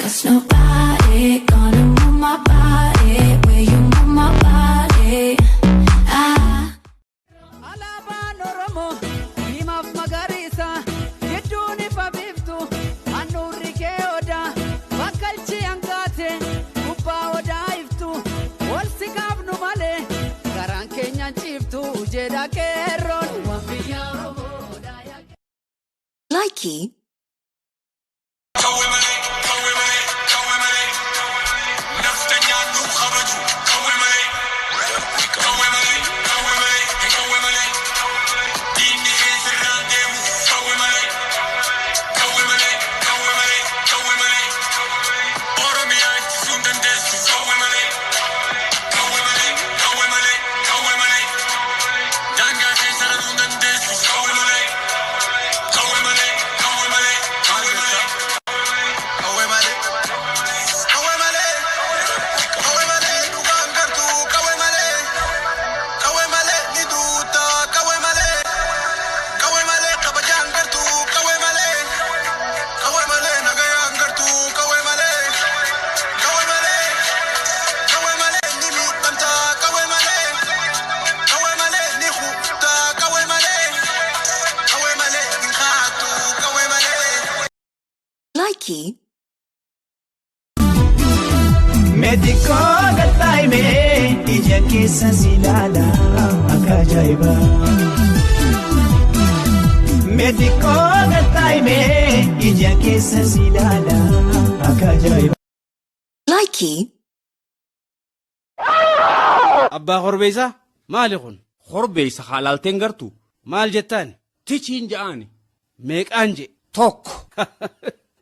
'Cause nobody gonna move my body where you move my body. Alaban Oromo, Imaf Magarisa, Yeduni Pabiftu, Anurike Oda, Bakalchi Angate, Upa Oda Iftu, Walsikab Numale, Garan Kenyan Chiftu, Jeda Keron, Wambia Likee. Likee. Medico gataime ija keessa silala akajaiba. Medico gataime ija keessa silala akajaiba. Likee. Abbaa Korbeessa maali kun? Korbeessa haalaalteen gartuu Maal jettaan? tichiin ja'ani Meeqaan je? tokko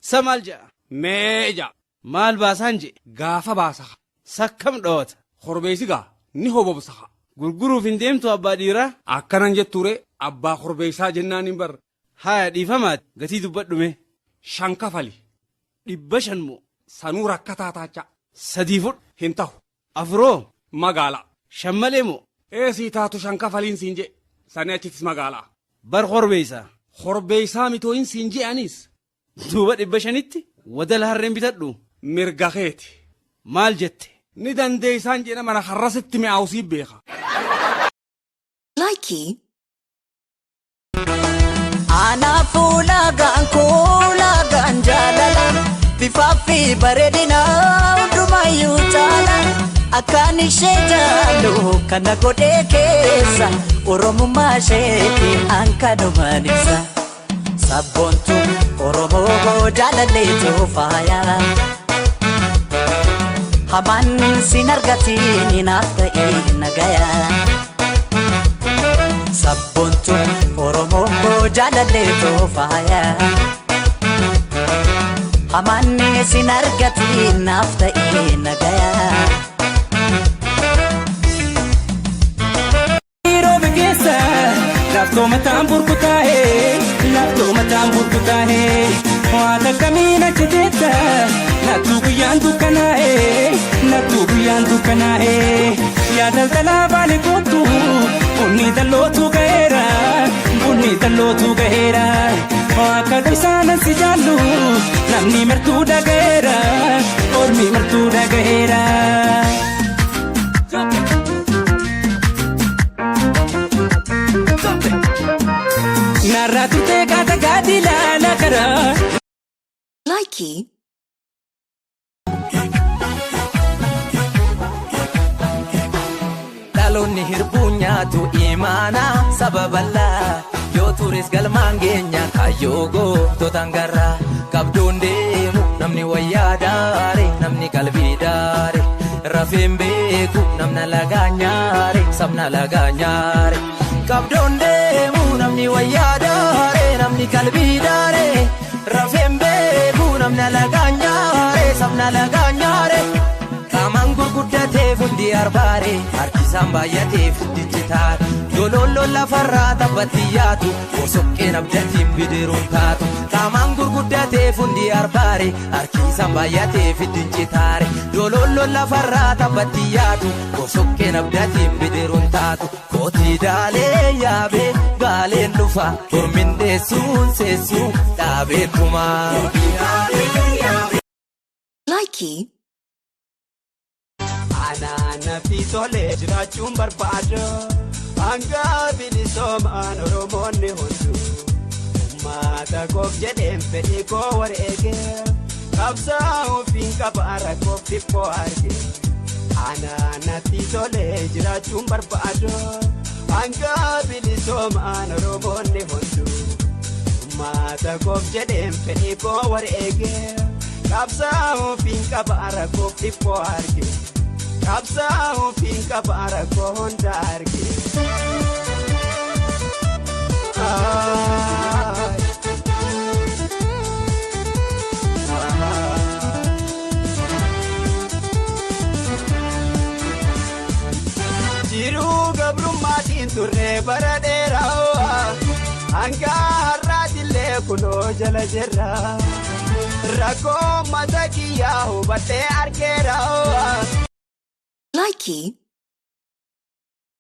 Sa maal ja'a? meeja Maal baasaan je? gaafa baasaha Sakkam dhoota? korbeessi gaa ni hobobsaha Gurguruuf hin deemtu abbaa dhiiraa? akkanan jetture abbaa korbeessaa jennaan hin barre Haaya dhiifamaati gatii dubbadhume. 5 kafali 500 moo? sanuu rakkataa taacha 3 fudhu? hin ta'u Afuroo? magaalaa 5 malee moo? eesii taatu 5 kafaliin siin je sanii achittis magaalaa Bar Korbeessaa. korbeessaa mitooyin siin je'anis Duuba 500tti wadala harreen bitadhu. mirga keeti Maal jette? ni dandeessaan jedha mana harrasitti mi'aawusii beeka. Likee. Ana fulagan kulagan jalala, Fifafi baredina dumayu tala, Akani shejalu kana gode kesa, Oromo masheti ankano manisa, Sabontu Oromo jalale tofaya, Haman sinargati ninata inagaya, Sabontu Oromo jalale tofaya, Haman sinargati nafta inagaya. Laftoma tambur kutahe, wata kamina chideta, natu guyan dukanahe, ya dal talabale kotu, bunni dalotu gahera, waka dusana sijalu, namni mertu dagera, ormi mertu dagera. Narratu te kata gadila nakara. Likee. Dalonni hirbunyatu imana sababalla yo turis galmaan geenya kayogo totangara kabdoon deemu namni wayyaa daare namni qalbii daare rafeen beeku namna lagaa nyaare sabna lagaa nyaare kabdoon deemu namni wayyaa daare namni qalbii daare rafeen beeku namna lagaa nyaare sabna lagaa nyaare Kaman gurguddatee fundi arbaare harkisaan baay'atee fuddichi taate dolollo lafarraa taphatti yaatu osoqqeen abdatiin bidiruun taatu Kaman gurguddatee fundi arbaare harkisaan baay'atee fuddichi taate dolollo lafarraa taphatti yaatu osoqqeen abdatiin bidiruun taatu kooti daalee yaabee baaleen dhufa tormin deessuun seessuun dhaabee tumaa. Likee. Anana pitole jiraachuun barbaada hanga bilisoomaan Oromoonni hundu uummata koof jedheen fedhii koo wareege qabsaa'uuf hin qaba rakkoof xiqqoo arge anana pitole jiraachuun barbaada hanga bilisoomaan Oromoonni hundu uummata koof jedheen fedhii koo wareege qabsaa'uuf hin qaba rakkoof xiqqoo arge. Kapsa ufin kabara konda arge Jiru gabrumatin turre baradera Anga harratille kuno jala jirra Rako matakiya hubate argera Likee.